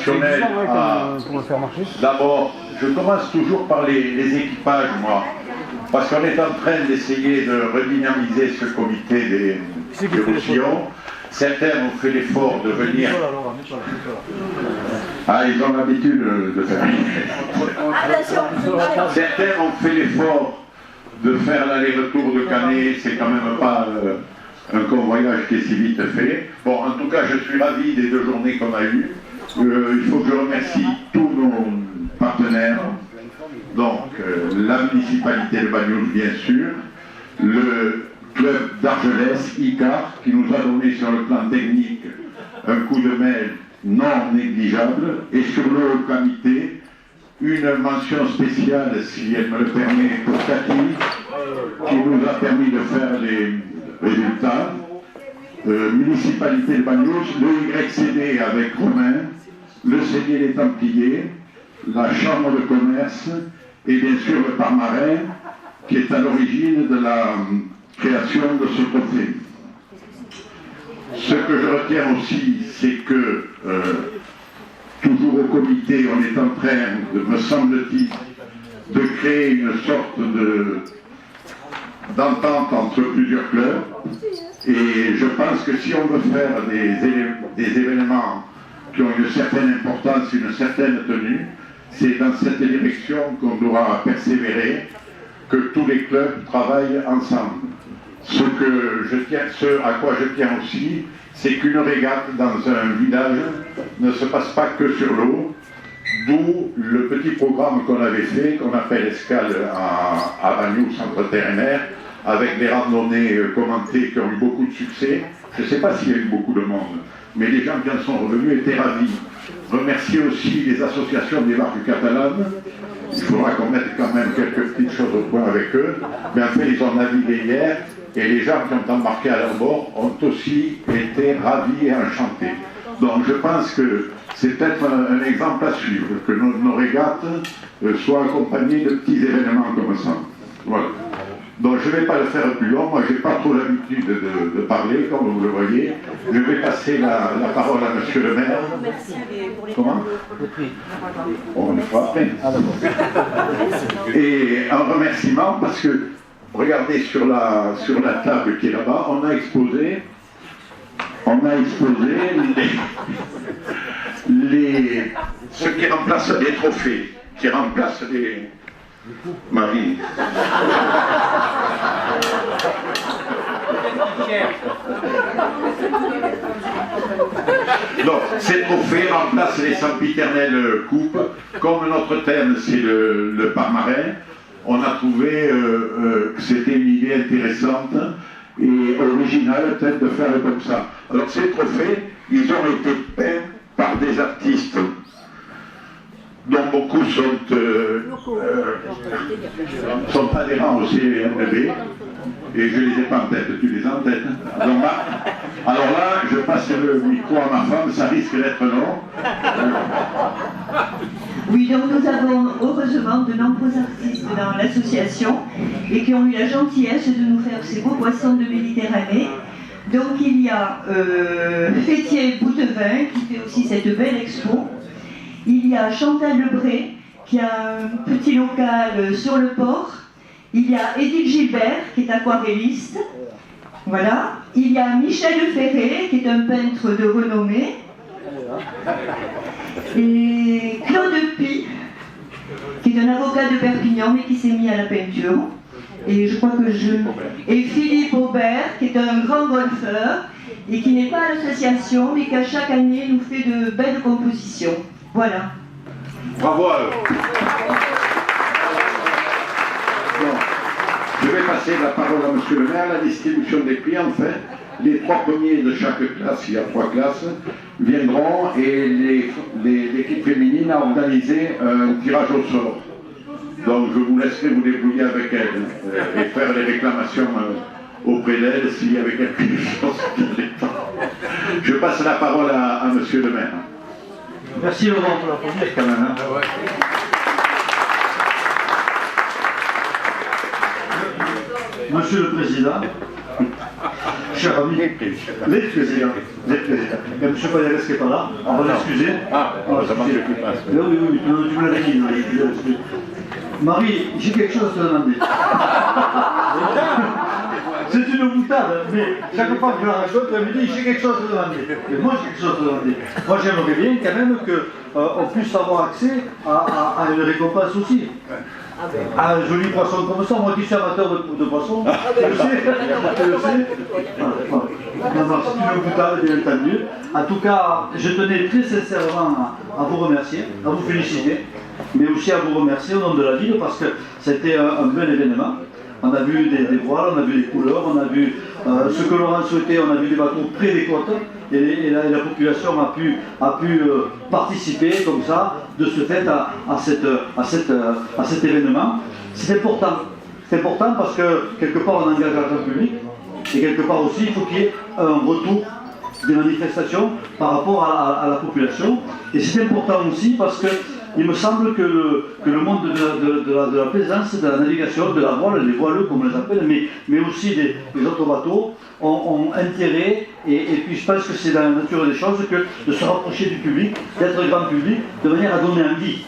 opérationnel d'abord, je commence toujours par les équipages, moi, parce qu'on est en train d'essayer de redynamiser ce comité des Roussillons. Certains ont fait l'effort de venir. Ah, ils ont l'habitude de faire. Certains ont fait l'effort de faire l'aller-retour de Canet, c'est quand même pas un convoyage qui est si vite fait. Bon, en tout cas, je suis ravi des 2 journées qu'on a eues. Il faut que je remercie tous nos partenaires, donc la municipalité de Bagnols, bien sûr, le club d'Argelès, ICAR, qui nous a donné sur le plan technique un coup de main non négligeable, et sur le comité, une mention spéciale, si elle me le permet, pour Cathy, qui nous a permis de faire les résultats. Municipalité de Bagnols, le YCD avec Romain, le Seigneur des Templiers, la Chambre de commerce et bien sûr le Parmarin, qui est à l'origine de la création de ce trophée. Ce que je retiens aussi, c'est que toujours au comité, on est en train, me semble-t-il, de créer une sorte d'entente entre plusieurs clubs. Et je pense que si on veut faire des événements qui ont une certaine importance, une certaine tenue, c'est dans cette direction qu'on devra persévérer, que tous les clubs travaillent ensemble. Ce à quoi je tiens aussi, c'est qu'une régate dans un village ne se passe pas que sur l'eau, d'où le petit programme qu'on avait fait, qu'on appelle Escale à Bagnols, centre terre-mer, avec des randonnées commentées qui ont eu beaucoup de succès. Je ne sais pas s'il y a eu beaucoup de monde, mais les gens qui en sont revenus étaient ravis. Remercier aussi les associations des barques catalanes. Il faudra qu'on mette quand même quelques petites choses au point avec eux. Mais en fait, ils ont navigué hier et les gens qui ont embarqué à leur bord ont aussi été ravis et enchantés. Donc je pense que c'est peut-être un exemple à suivre, que nos régates soient accompagnées de petits événements comme ça. Voilà. Donc je ne vais pas le faire plus long, moi je n'ai pas trop l'habitude de parler, comme vous le voyez. Je vais passer la parole à monsieur le maire. Comment? On le fera après. Et un remerciement parce que, regardez sur la table qui est là-bas, on a exposé ce qui remplace les trophées, qui remplace les... Marie. Donc, ces trophées remplacent les sempiternelles coupes. Comme notre thème, c'est le Parmarin, on a trouvé que c'était une idée intéressante et originale, peut-être, de faire comme ça. Alors, ces trophées, ils ont été peints par des artistes dont beaucoup sont adhérents au CNB, et je ne les ai pas en tête, tu les as en tête. Donc, alors là, je passe le micro à ma femme, ça risque d'être long. Oui, donc nous avons heureusement de nombreux artistes dans l'association et qui ont eu la gentillesse de nous faire ces beaux poissons de Méditerranée. Donc il y a Fétier Boutevin qui fait aussi cette belle expo. Il y a Chantal Lebré qui a un petit local sur le port. Il y a Édith Gilbert qui est aquarelliste. Voilà. Il y a Michel Ferré qui est un peintre de renommée. Et Claude Py qui est un avocat de Perpignan mais qui s'est mis à la peinture. Et je crois que Et Philippe Aubert qui est un grand golfeur et qui n'est pas à l'association mais qui à chaque année nous fait de belles compositions. Voilà. Bravo à eux. Bon, je vais passer la parole à monsieur le maire. La distribution des prix, en fait, les 3 premiers de chaque classe, il y a 3 classes, viendront et l'équipe féminine a organisé un tirage au sort. Donc je vous laisserai vous débrouiller avec elle et faire les réclamations auprès d'elle s'il y avait quelque chose qui n'était pas. Je passe la parole à monsieur le maire. Merci Laurent pour la première quand même. Hein. Monsieur le Président, cher ami, les présidents. Il y a M. Payares qui n'est pas là, on va l'excuser. Ah, heureusement que tu passes. Oui, tu me l'avais dit. Marie, j'ai quelque chose à te demander. C'est une boutade, mais chaque fois que je la raconte, elle me dit j'ai quelque chose à te demander. Et moi j'ai quelque chose à te demander. Moi j'aimerais bien quand même qu'on puisse avoir accès à une récompense aussi. Un joli poisson comme ça, moi qui suis amateur de poisson, je le sais. Non, c'est une boutade, bien entendu. En tout cas, je tenais très sincèrement à vous remercier, à vous féliciter, mais aussi à vous remercier au nom de la ville parce que c'était un bel événement. On a vu des voiles, on a vu des couleurs, on a vu ce que Laurent souhaitait, on a vu des bateaux près des côtes et la population a pu participer comme ça, de ce fait, à cet événement. C'est important. C'est important parce que quelque part on engage l'argent public et quelque part aussi il faut qu'il y ait un retour des manifestations par rapport à la population. Et c'est important aussi parce que il me semble que le monde de la plaisance, de la navigation, de la voile, les voileux comme on les appelle, mais aussi les autres bateaux, ont intérêt, et puis je pense que c'est dans la nature des choses, de se rapprocher du public, d'être grand public, de manière à donner envie.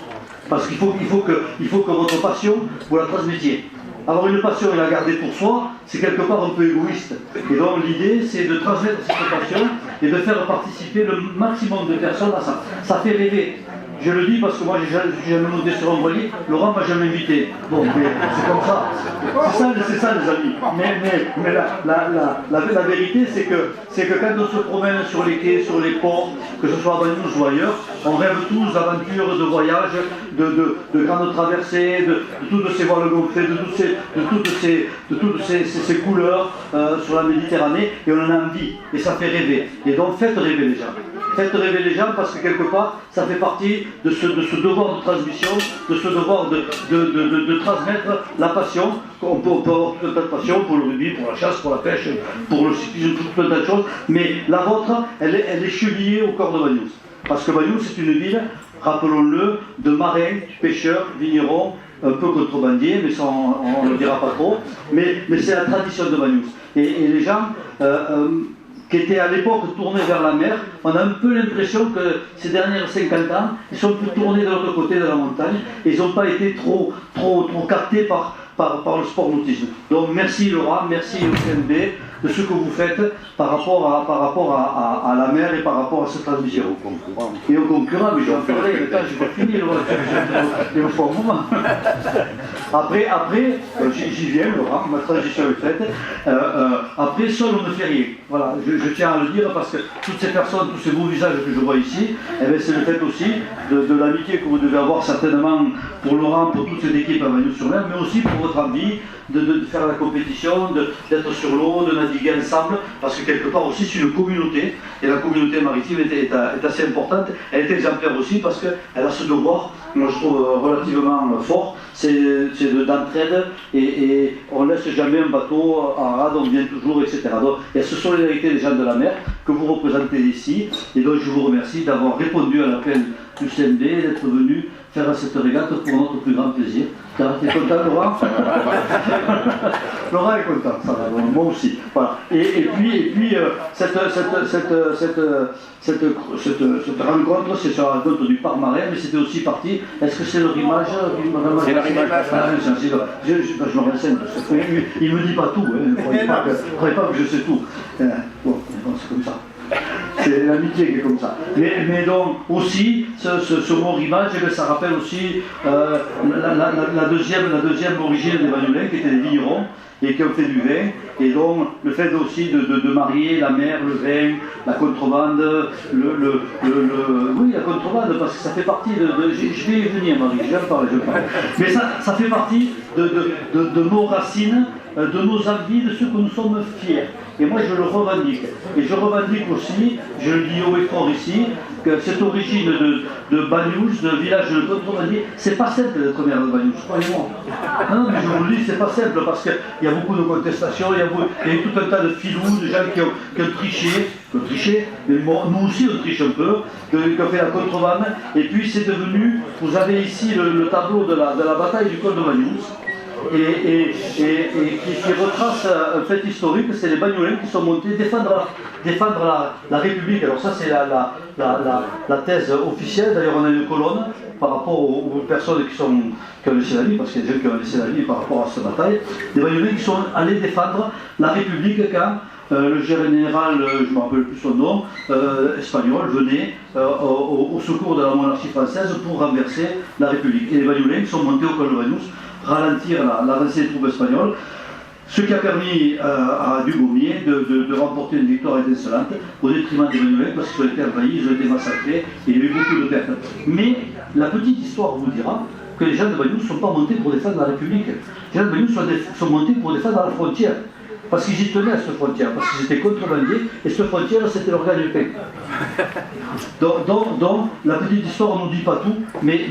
Parce qu'il faut que votre passion, vous la transmettiez. Avoir une passion et la garder pour soi, c'est quelque part un peu égoïste. Et donc l'idée, c'est de transmettre cette passion et de faire participer le maximum de personnes à ça. Ça fait rêver. Je le dis parce que moi, j'ai jamais monté sur un voilier. Laurent m'a jamais invité. Bon, mais c'est comme ça. C'est ça, les amis. Mais la vérité, c'est que quand on se promène sur les quais, sur les ports, que ce soit à Bagnols ou ailleurs, on rêve tous d'aventures, de voyages, de grandes traversées, de toutes ces voiles gonflées, de toutes ces couleurs sur la Méditerranée, et on en a envie. Et ça fait rêver. Et donc, faites rêver les gens. Faites rêver les gens parce que quelque part, ça fait partie de ce devoir de transmission, de ce devoir de transmettre la passion. On peut avoir toute de passion pour le rugby, pour la chasse, pour la pêche, pour le cyclisme, tout un tas de choses. Mais la vôtre, elle est chevillée au corps de Bagnols. Parce que Bagnols, c'est une ville, rappelons-le, de marins, pêcheurs, vignerons, un peu contrebandiers, mais ça on ne le dira pas trop. Mais c'est la tradition de Bagnols. Et les gens qui étaient à l'époque tournés vers la mer, on a un peu l'impression que ces dernières 50 ans, ils sont plus tournés de l'autre côté de la montagne, et ils n'ont pas été trop captés par le sport nautisme. Donc merci Laurent, merci UCNB de ce que vous faites par rapport à la mer et par rapport à cette transmission. Et aux concurrents, mais j'en parlerai, mais quand je vais finir, il me faut un moment. Après, j'y viens, Laurent, ma transition est faite. Après, seul on ne fait rien. Voilà, je tiens à le dire parce que toutes ces personnes, tous ces beaux visages que je vois ici, eh bien, c'est le fait aussi de l'amitié que vous devez avoir certainement pour Laurent, pour toute cette équipe à Bagnols-sur-Mer, mais aussi pour votre envie de faire la compétition, d'être sur l'eau, de naviguer ensemble, parce que quelque part aussi c'est une communauté, et la communauté maritime est assez importante. Elle est exemplaire aussi parce qu'elle a ce devoir, moi je trouve relativement fort, c'est d'entraide, et on ne laisse jamais un bateau en rade, on vient toujours, etc. Donc il y a cette solidarité des gens de la mer que vous représentez ici, et donc je vous remercie d'avoir répondu à l'appel du CNB, d'être venu faire cette régate pour notre plus grand plaisir. Tu es content, Laurent? Laurent est content, ça va, moi aussi. Voilà. Et puis cette rencontre, c'est sur la rencontre du parc marin, mais c'était aussi parti. Est-ce que c'est le rimage? C'est le rimage. Je me renseigne. Il ne me dit pas tout, hein. Ne croyez pas que je sais tout. Bon, c'est comme ça. C'est l'amitié qui est comme ça. Mais donc aussi, ce mot rimage, ça rappelle aussi la deuxième origine des Bagnolins, qui étaient des vignerons et qui ont fait du vin. Et donc le fait aussi de marier la mer, le vin, la contrebande, oui, la contrebande, parce que ça fait partie je vais y venir, Marie, je vais en parler. Mais ça fait partie de nos racines, de nos envies, de ce que nous sommes fiers. Et moi je le revendique. Et je revendique aussi, je le dis haut et fort ici, que cette origine de Bagnols, de village de contrebandier, c'est pas simple d'être maire de Bagnols, croyez-moi. Non, mais je vous le dis, c'est pas simple parce qu'il y a beaucoup de contestations, il y a eu tout un tas de filous, de gens qui ont triché, mais nous aussi on triche un peu, qui ont fait la contrebande, et puis c'est devenu, vous avez ici le tableau de la bataille du col de Bagnols. et qui retrace un fait historique, c'est les Bagnoulins qui sont montés défendre la République. Alors ça c'est la thèse officielle, d'ailleurs on a une colonne par rapport aux personnes qui ont laissé la vie, parce qu'il y a des gens qui ont laissé la vie par rapport à cette bataille, des Bagnoulins qui sont allés défendre la République quand le général, je ne me rappelle plus son nom, espagnol, venait au secours de la monarchie française pour renverser la République. Et les Bagnoulins sont montés au col de Bagnous, ralentir l'avancée des troupes espagnoles, ce qui a permis à Dugommier de remporter une victoire étincelante au détriment des Bagnoulins, parce qu'ils ont été envahis, ils ont été massacrés, et il y a eu beaucoup de pertes. Mais la petite histoire vous dira que les gens de Bagnous ne sont pas montés pour défendre la République. Les gens de Bagnous sont montés pour défendre la frontière. Parce qu'ils y tenaient à cette frontière, parce qu'ils étaient contrebandiers, et cette frontière, c'était leur gagne-pain. Donc, la petite histoire, on ne nous dit pas tout, mais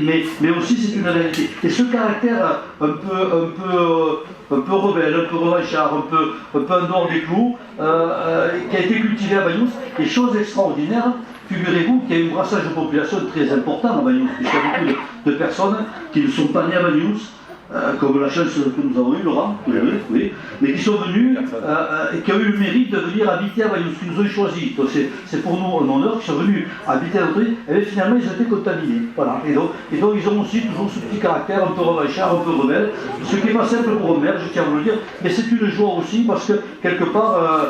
aussi c'est une réalité. Et ce caractère un peu rebelle, un peu revanchard, un peu en dehors des clous, qui a été cultivé à Bagnous, et chose extraordinaire, figurez-vous qu'il y a un brassage de population très important à Bagnous, puisqu'il y a beaucoup de personnes qui ne sont pas nées à Bagnous, comme la chance que nous avons eue, Laurent, oui, mais qui sont venus et qui ont eu le mérite de venir habiter à Bagnous, qui nous ont choisi. Donc c'est pour nous un honneur qu'ils sont venus habiter à notre île, et finalement ils ont été contaminés. Voilà. Et donc ils ont aussi toujours ce petit caractère un peu revanchard, un peu rebelle, ce qui n'est pas simple pour un maire, je tiens à vous le dire, mais c'est une joie aussi parce que quelque part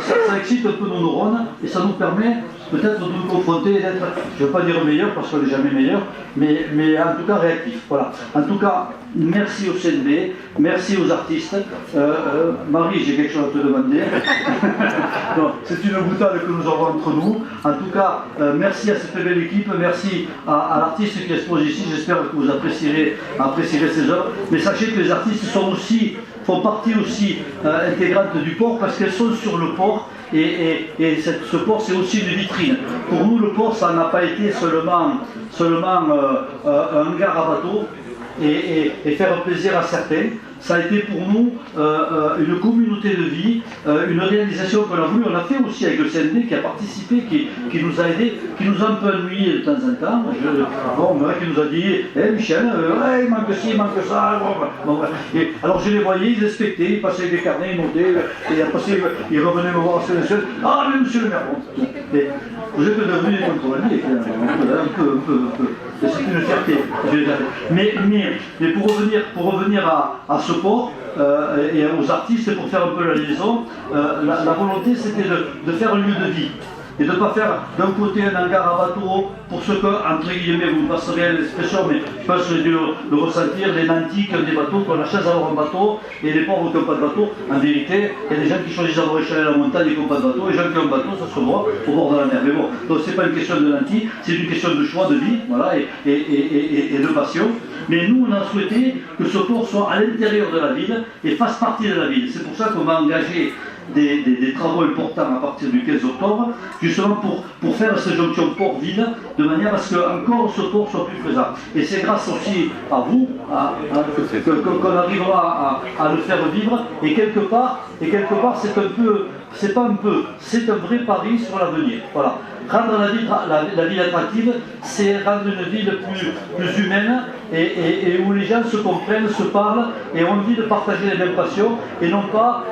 ça excite un peu nos neurones et ça nous permet peut-être de nous confronter et d'être, je ne veux pas dire meilleur parce qu'on n'est jamais meilleur, mais en tout cas réactif. Voilà. En tout cas, merci au CNB, merci aux artistes. Marie, j'ai quelque chose à te demander. C'est une boutade que nous avons entre nous. En tout cas, merci à cette belle équipe, merci à l'artiste qui expose ici. J'espère que vous apprécierez ces œuvres. Mais sachez que les artistes font partie aussi intégrante du port parce qu'elles sont sur le port. Et ce port, c'est aussi une vitrine. Pour nous, le port, ça n'a pas été seulement un hangar à bateau et faire plaisir à certains. Ça a été pour nous une communauté de vie, une réalisation qu'on a voulu. On a fait aussi avec le CND qui a participé, qui nous a aidés, qui nous a un peu ennuyés de temps en temps. Qui nous a dit Michel, il manque ci, il manque ça. Et alors je les voyais, ils respectaient, ils passaient avec des carnets, ils montaient, et après ils revenaient me voir sur les seuls. Ah, mais monsieur le maire, bon. Et vous êtes devenu des contrebandiers, un peu. C'est une fierté. Mais pour revenir à ce port et aux artistes, pour faire un peu la liaison, la volonté c'était de faire un lieu de vie. Et de ne pas faire d'un côté un hangar à bateau, pour ce que, entre guillemets, vous me passerez l'expression, mais je pense que j'ai dû le ressentir, les nantis qui ont des bateaux, qui ont la chance d'avoir un bateau, et les pauvres qui n'ont pas de bateau. En vérité, il y a des gens qui choisissent d'avoir échelé la montagne et qui n'ont pas de bateau, et les gens qui ont un bateau, ça se voit au bord de la mer. Mais bon, donc c'est pas une question de nantis, c'est une question de choix de vie, voilà, et de passion. Mais nous, on a souhaité que ce port soit à l'intérieur de la ville et fasse partie de la ville. C'est pour ça qu'on va engager des travaux importants à partir du 15 octobre, justement pour faire cette jonction port-ville, de manière à ce qu'encore ce port soit plus présent. Et c'est grâce aussi à vous qu'on arrivera à le faire vivre, et quelque part c'est un vrai pari sur l'avenir. Voilà. Rendre la ville attractive, c'est rendre une ville plus humaine et où les gens se comprennent, se parlent et ont envie de partager les mêmes passions et non pas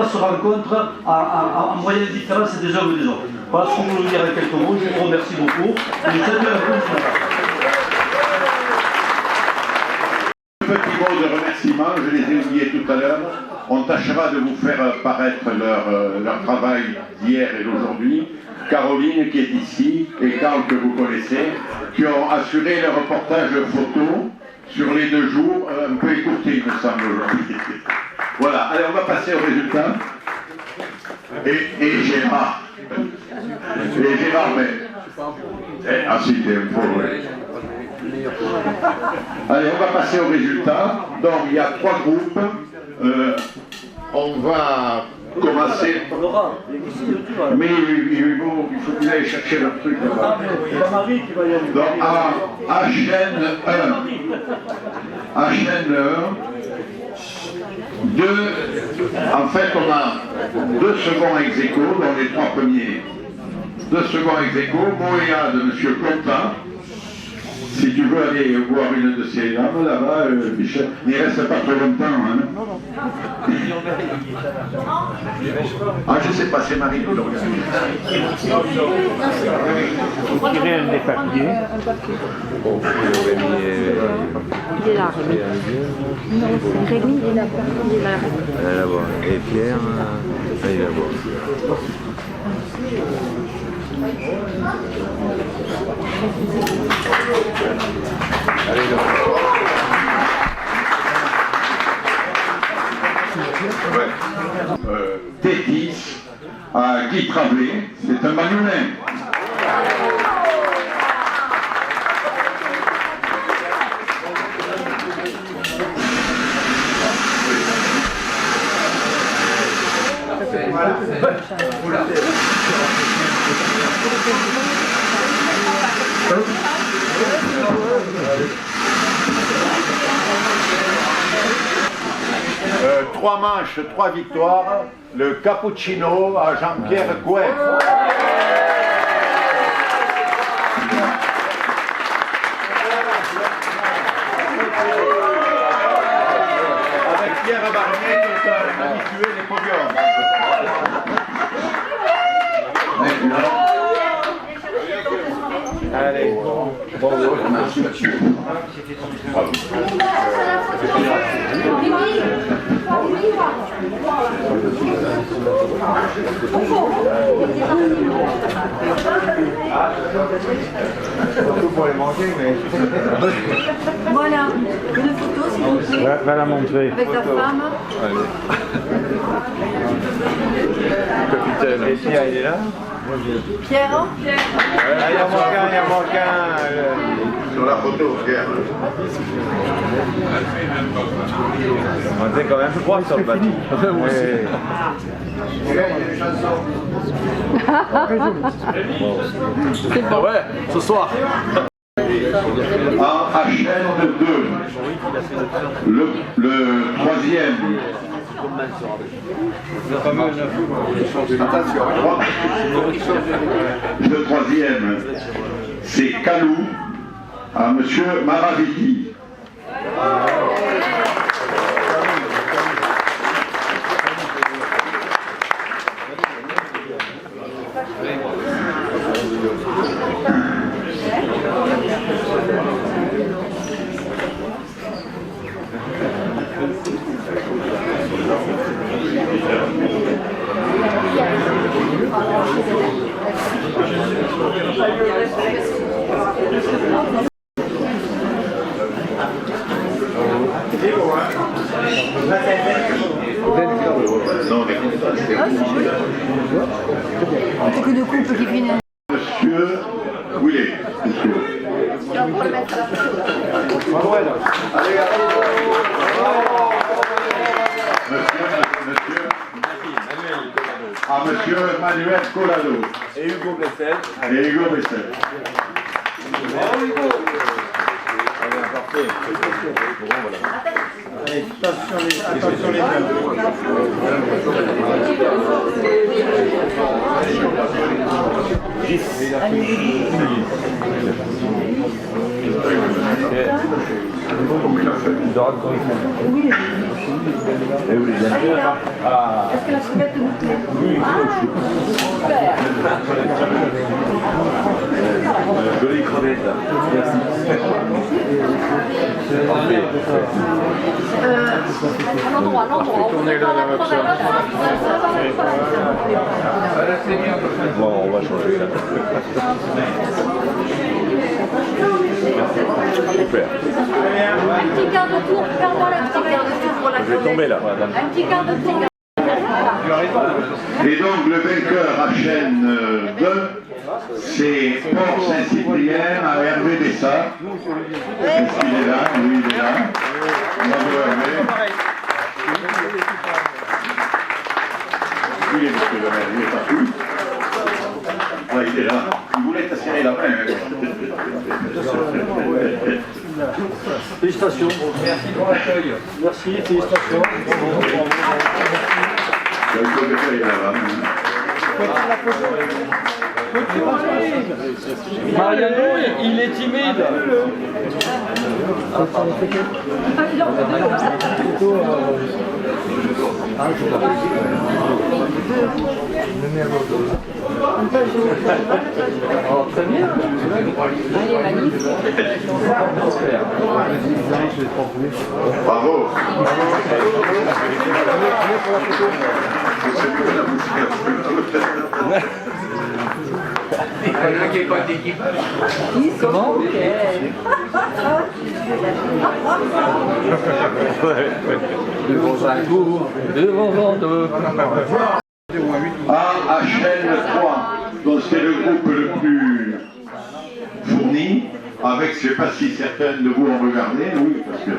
se rencontrent en moyenne différence des uns ou des autres. Voilà ce que je voulais dire avec quelques mots. Je vous remercie beaucoup. Petit mot de remerciement, je les ai oubliés tout à l'heure. On tâchera de vous faire paraître leur travail d'hier et d'aujourd'hui. Caroline qui est ici et Carl que vous connaissez, qui ont assuré le reportage photo sur les 2 jours, un peu écourté il me semble aujourd'hui. Voilà, allez on va passer au résultat. Et Gérard. Ah si, t'es un peu, ouais. Allez, on va passer au résultat. Donc il y a 3 groupes. On va commencer. Mais il faut qu'il aille chercher le truc là-bas. Donc à chaîne 1. À chaîne 1. En fait, on a 2 seconds ex aequo, dans les 3 premiers. 2 seconds ex aequo, Moéa de M. Contin. Si tu veux aller voir une de ces dames là-bas, Michel, n'y reste pas trop longtemps. Hein. Ah, je sais pas, c'est Marie qui l'organise. Tirer un des papiers. Il est là, Rémi. Non, Rémi, il est là. Il est là. Elle est là-bas. Et Pierre, il est là-bas. Allez, là. Tétis à Guy Travet, c'est un Magnoulin. Trois manches, 3 victoires, le cappuccino à Jean-Pierre Couet. Avec Pierre Barnier qui est un habitué des podiums. Allez, bonjour. Pour les manger, mais... Voilà, une photo, s'il vous plaît. Va la montrer. Avec ta femme. Capitaine. Et Pierre, il est là? Pierre, hein? Il y en manque un. Sur la photo, Pierre. On était quand même 3 sur le bateau. C'est bon. Ouais, ce soir. En HN2, le troisième. Le troisième, c'est Calou à Monsieur Maravidi. C'est que de couple qui finit. Monsieur, où il est, monsieur? Monsieur Manuel Collado. Et Hugo Bessel. Et Hugo Bessel. Parfait. Allez, attention les dames. Est-ce que la crevette vous plaît? Jolie crevette. Merci. L'endroit. Bon, on va changer ça. Super. Un petit quart de tour, faire-moi le petit quart de tour pour la Je vais tomber là. Un petit quart de tour. Et donc le vainqueur à chaîne 2, c'est Port Saint-Cyprien à Hervé Dessart. Est-ce qu'il est là? Oui, il est là. Bravo Hervé. Il est monsieur le maire, il est partout. Ouais, il est là. Il voulait te serrer la main. Félicitations. Merci pour l'accueil. Merci, félicitations. Il y a le là-bas. Mariano, il est timide. Oh, très bien. Bravo. Comment? Devant un tour, devant deux. AHN3, donc c'est le groupe le plus fourni, avec, je ne sais pas si certains de vous ont regardé, oui, parce que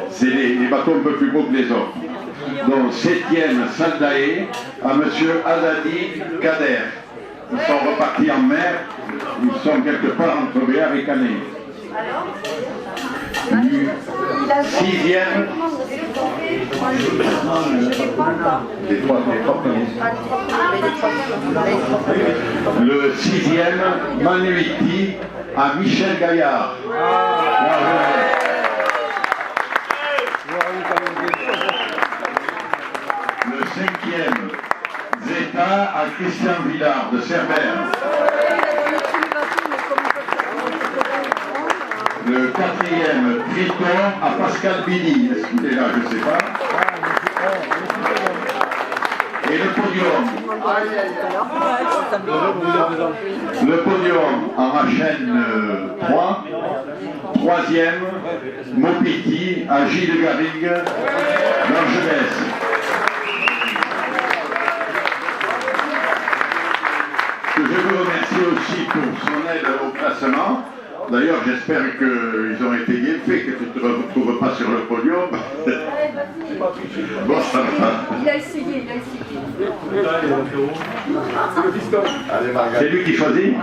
c'est les bateaux un peu plus gros que les autres. Donc 7e Saldae à M. Azadi Kader. Ils sont repartis en mer, ils sont quelque part entre Béar et Canet. 6e, le 6e Manuiti à Michel Gaillard. Le 5e Zeta à Christian Villard de Cerbère. Le 4e Triton à Pascal Bini. Est-ce qu'il est là? Je ne sais pas. Et le podium. Le podium en HN 3. 3e Mopiti à Gilles Garrigue d'Argelès. Je vous remercie aussi pour son aide au classement. D'ailleurs, j'espère qu'ils ont été bien faits, que tu ne te retrouves pas sur le podium. Bon, ça va. Il a essayé, C'est lui qui choisit?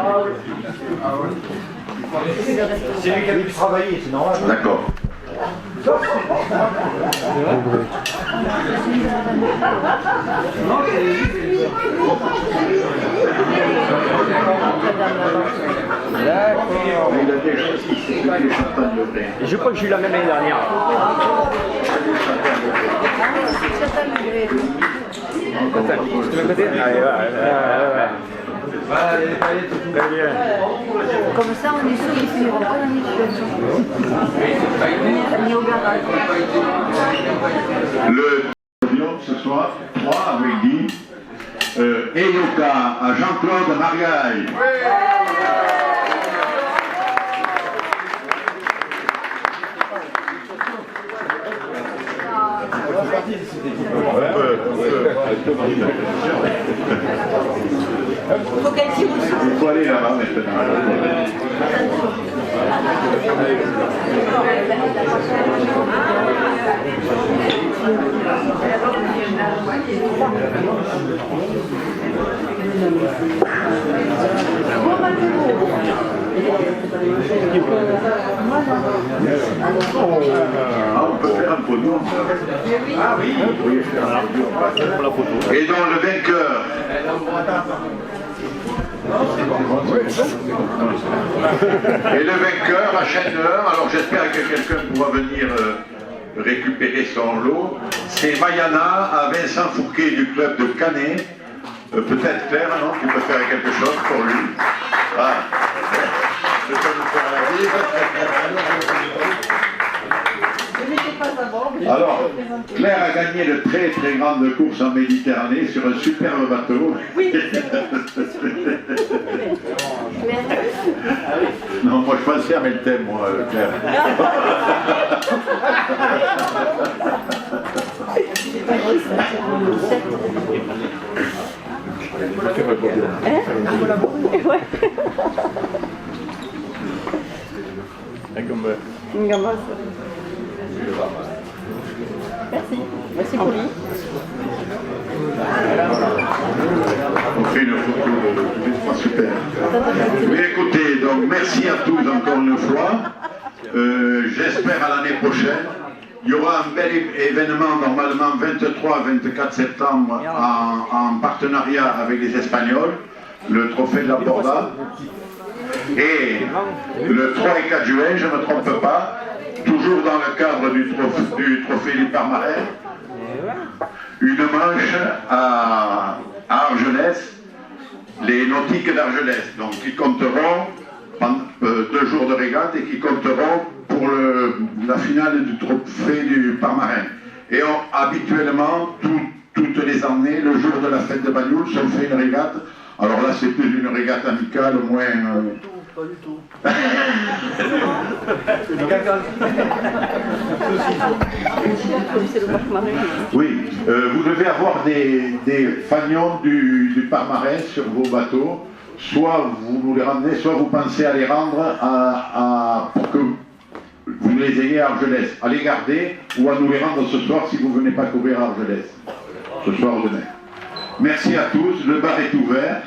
C'est lui qui a pu travailler, c'est normal. D'accord. Je crois que j'ai eu la même année dernière. Comme ça, on est sûr qu'ils finiront pas l'année ni au garage. Le podium ce soir, 3 avec Guy. Eyoka à Jean-Claude Margaille. Faut qu'elle tire aussi. Il faut aller là-bas maintenant. Ah, on peut faire un podium. Ah oui, vous pouvez faire un podium pour la photo. Et donc le vainqueur. Et le vainqueur à Chêneur, alors j'espère que quelqu'un pourra venir récupérer son lot, c'est Mayana à Vincent Fourquet du club de Canet. Peut-être Claire, non? Tu peux faire quelque chose pour lui. Ah. Je peux nous faire la vie. Alors, Claire a gagné de très très grandes courses en Méditerranée sur un superbe bateau. Oui. Non, moi je pensais à mettre le thème, moi, Claire. Merci. Merci pour lui. On fait une photo de super. Oui, écoutez, donc merci à tous encore une fois. J'espère à l'année prochaine. Il y aura un bel événement normalement 23-24 septembre en partenariat avec les Espagnols. le trophée de la Borda. Et le 3 et 4 juin, je ne me trompe pas, toujours dans le cadre du trophée du Parmarin, une manche à Argelès, les nautiques d'Argelès, donc qui compteront 2 jours de régate et qui compteront pour la finale du trophée du Parmarin. Et habituellement, toutes les années, le jour de la fête de Bagnoul, on fait une régate. Alors là, c'est plus une régate amicale, au moins... Pas du tout. Oui, vous devez avoir des fanions du Parmarin sur vos bateaux. Soit vous nous les ramenez, soit vous pensez à les rendre pour que vous les ayez à Argelès. À les garder ou à nous les rendre ce soir si vous ne venez pas couvrir Argelès. Ce soir ou demain. Merci à tous, le bar est ouvert.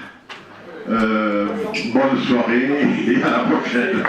Bonne soirée et à la prochaine.